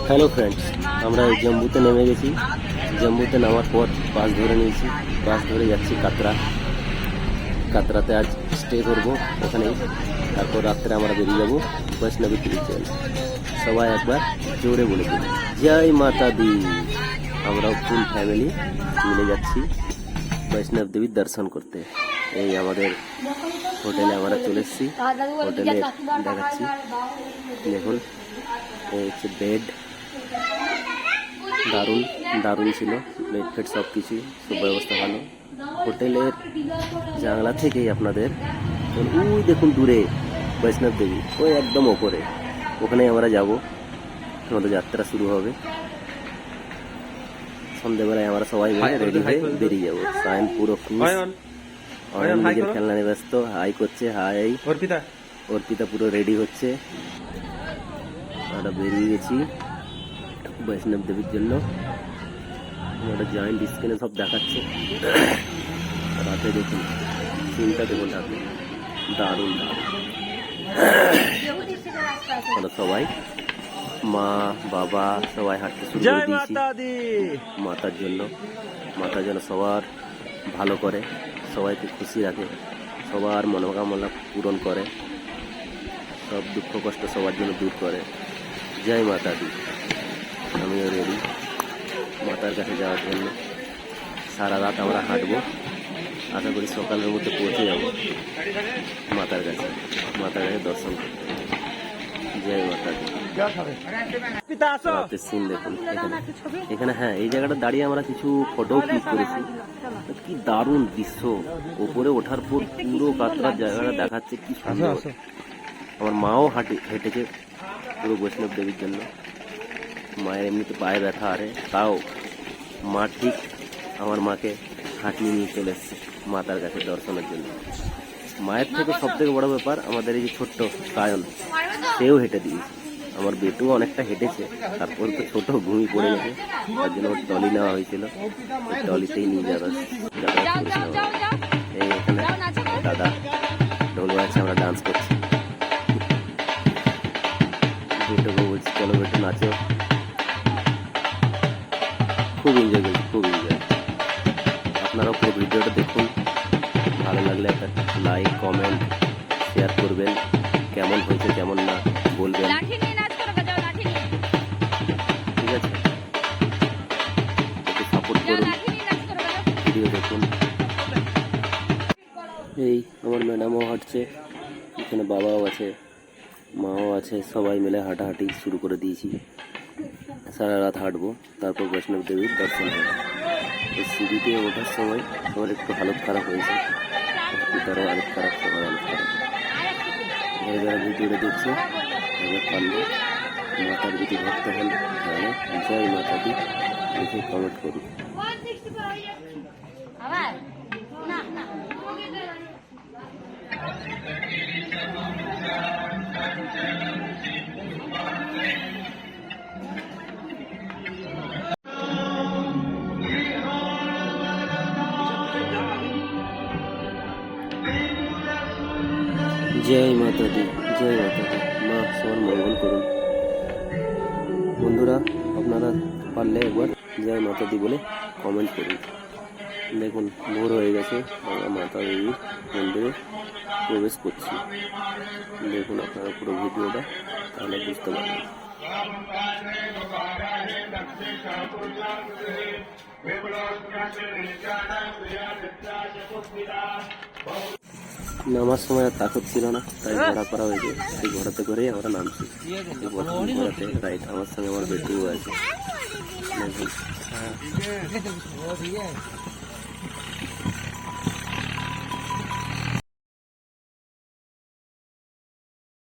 Hello friends, আমরা জম্বুতে নেমে গেছি। জম্বুতে নামার পর বাস ধরে নিয়েছি। বাস ধরে যাচ্ছি কাতরাতে আজ স্টে করবো ওখানেই। তারপর রাত্রে আমরা বেরিয়ে যাবো বৈষ্ণবী টিভিতে। সবাই একবার জোরে বলে দিন জয় মাতা দি। আমরা ফুল ফ্যামিলি মিলে যাচ্ছি বৈষ্ণব দেবীর দর্শন করতে। এই আমাদের হোটেলে আমরা চলে এসেছি। হোটেলে দেখাচ্ছি, দেখুন এই হচ্ছে বেড। দারুণ ছিল, বেড ফেড সব কিছুই, সব ব্যবস্থা ভালো। হোটেলের জানলা থেকেই আপনাদের ওই দেখুন দূরে বৈষ্ণব দেবী, ওই একদম ওপরে, ওখানে আমরা যাব। আমাদের যাত্রা শুরু হবে। সন্ধ্যেবেলায় আমরা সবাই মিলে রেডি হয়ে বেরিয়ে যাবো। সায়ন পুরো খুশ, নিজের খেলনা নিয়ে ব্যস্ত, হাই করছে। হাই অর্পিতা পুরো রেডি হচ্ছে। আমরা বেরিয়ে গেছি বৈষ্ণব দেবীর জন্য। একটা জয়েন্ট স্ক্রিনে সব দেখাচ্ছে। রাতে দেখুন সিনটা, দেখুন রাতে দারুণ। আমরা সবাই মা বাবা সবাই হাঁটতে শুরু করে দিয়েছি মাতার জন্য। মাতা যেন সবার ভালো করে, সবাইকে খুশি রাখে, সবার মনোকামনা পূরণ করে, সব দুঃখ কষ্ট সবার জন্য দূর করে। জয় মাতা দি। আমিও রেডি মাতার কাছে যাওয়ার জন্য। সারা রাত আমরা হাঁটবো, আশা করি সকালের মধ্যে পৌঁছে যাব মাতার কাছে দর্শন করতে। জয় মাতা দি। রাতের সিন দেখুন এখানে। হ্যাঁ, এই জায়গাটা দাঁড়িয়ে আমরা কিছু ফটো ক্লিক করেছি। কি দারুণ দৃশ্য! উপরে ওঠার পর পুরো কাতরার জায়গাটা দেখাচ্ছে, কি সুন্দর। আমার মাও হেঁটেছে পুরো বৈষ্ণব দেবীর জন্য। মায়ের এমনিতে পায়ে ব্যথা আরে, তাও মা ঠিক আমার মাকে হাঁটিয়ে নিয়ে চলে এসছে মাতার কাছে দর্শনের জন্য। মায়ের থেকে সব থেকে বড় ব্যাপার আমাদের এই যে ছোট্ট সায়ন, সেও হেঁটে দিয়েছে। আমার বেটুও অনেকটা হেঁটেছে, তারপর তো ছোট ঘুমিয়ে পড়ে গেছে, তার জন্য ওর টলি নেওয়া হয়েছিল। ওই টলিতেই নিয়ে যাতায়াত করেছিলাম। এই এখানে দাদা ঢোল বাজাচ্ছে, আমরা ডান্স করছি। বেটুকে বলছি চলো বেটু নাচো। খুব এনজয় করছি, খুব এনজয়। আপনারাও পুরো ভিডিওটা দেখুন, ভালো লাগলে একটা লাইক কমেন্ট শেয়ার করবেন। কেমন হয়েছে কেমন না বলবেন, ঠিক আছে? একটু সাপোর্ট করুন, ভিডিও দেখুন। এই আমার ম্যাডামও হাঁটছে, এখানে বাবাও আছে, মাও আছে, সবাই মিলে হাঁটাহাঁটি শুরু করে দিয়েছি। সারা রাত হাঁটবো, তারপর বৈষ্ণব দেবীর দর্শন হবে। এই সিঁড়িতে ওঠার সময় সবার একটু হালত খারাপ হয়েছে, পিতারও হালত খারাপ, সবার হালত খারাপ। যারা ভিডিওটা দেখছে তাদের পারলে মাতার যদি ভক্ত হন তাহলে জয় মাতা দি লিখে কমেন্ট করুন। জয় মাতা দি, জয় মাতা দি। মা সবার মঙ্গল করুন। বন্ধুরা, আপনারা পারলে একবার জয় মাতা দি বলে কমেন্ট করুন। দেখুন ভোর হয়ে গেছে, আমরা মাতা দেবীর মন্দিরে প্রবেশ করছি। দেখুন আপনারা পুরো ভিডিওটা, তাহলে বুঝতে পারবেন। নামার সময় আর তাকত ছিল না, তাই ঘোড়া করা হয়েছে। সেই ঘোড়াতে করেই আমরা নামছি। ঘোড়াতে রাইট, আমার সঙ্গে আমার বেটিও আছে।